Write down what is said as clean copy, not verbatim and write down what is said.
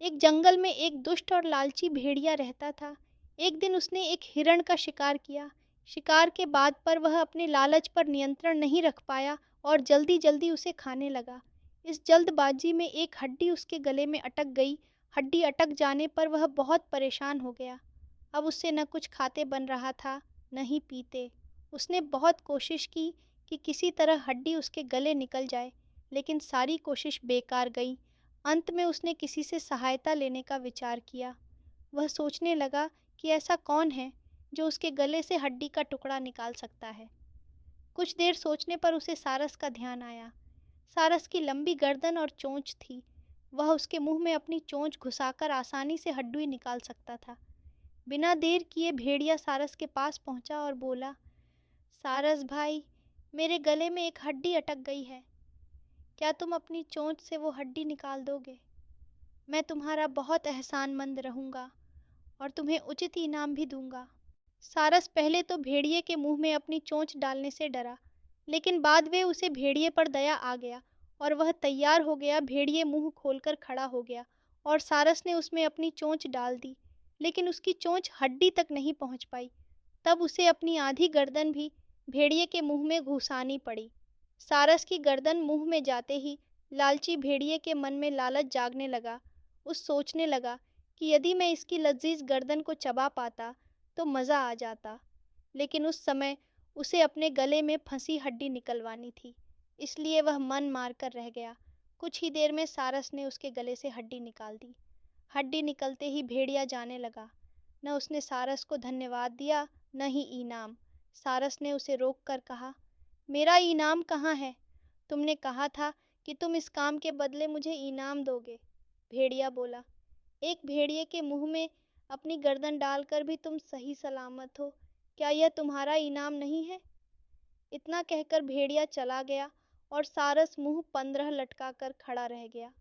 एक जंगल में एक दुष्ट और लालची भेड़िया रहता था। एक दिन उसने एक हिरण का शिकार किया। शिकार के बाद पर वह अपने लालच पर नियंत्रण नहीं रख पाया और जल्दी-जल्दी उसे खाने लगा। इस जल्दबाजी में एक हड्डी उसके गले में अटक गई। हड्डी अटक जाने पर वह बहुत परेशान हो गया। अब उससे न कुछ खाते बन रहा था, न ही पीते। उसने बहुत कोशिश की कि किसी तरह हड्डी उसके गले निकल जाए, लेकिन सारी कोशिश बेकार गई। अंत में उसने किसी से सहायता लेने का विचार किया। वह सोचने लगा कि ऐसा कौन है जो उसके गले से हड्डी का टुकड़ा निकाल सकता है। कुछ देर सोचने पर उसे सारस का ध्यान आया। सारस की लंबी गर्दन और चोंच थी। वह उसके मुंह में अपनी चोंच घुसाकर आसानी से हड्डी निकाल सकता था। बिना देर किए भेड़िया सारस के पास पहुंचा और बोला, सारस भाई, मेरे गले में एक हड्डी अटक गई है। क्या तुम अपनी चोंच से वो हड्डी निकाल दोगे? मैं तुम्हारा बहुत एहसानमंद रहूंगा और तुम्हें उचित इनाम भी दूंगा। सारस पहले तो भेड़िए के मुंह में अपनी चोंच डालने से डरा, लेकिन बाद में उसे भेड़िए पर दया आ गया और वह तैयार हो गया। भेड़िए मुंह खोलकर खड़ा हो गया और सारस ने उसमें अपनी चोंच डाल दी, लेकिन उसकी चोंच हड्डी तक नहीं पहुंच पाई। तब उसे अपनी आधी गर्दन भी भेड़िए के मुंह में घुसानी पड़ी। सारस की गर्दन मुंह में जाते ही लालची भेड़िए के मन में लालच जागने लगा। उस सोचने लगा कि यदि मैं इसकी लजीज गर्दन को चबा पाता तो मज़ा आ जाता, लेकिन उस समय उसे अपने गले में फंसी हड्डी निकलवानी थी, इसलिए वह मन मार कर रह गया। कुछ ही देर में सारस ने उसके गले से हड्डी निकाल दी। हड्डी निकलते ही भेड़िया जाने लगा। न उसने सारस को धन्यवाद दिया, न ही इनाम। सारस ने उसे रोक कर कहा, मेरा इनाम कहाँ है? तुमने कहा था कि तुम इस काम के बदले मुझे इनाम दोगे। भेड़िया बोला, एक भेड़िए के मुंह में अपनी गर्दन डालकर भी तुम सही सलामत हो, क्या यह तुम्हारा इनाम नहीं है? इतना कहकर भेड़िया चला गया और सारस मुंह 15 लटका कर खड़ा रह गया।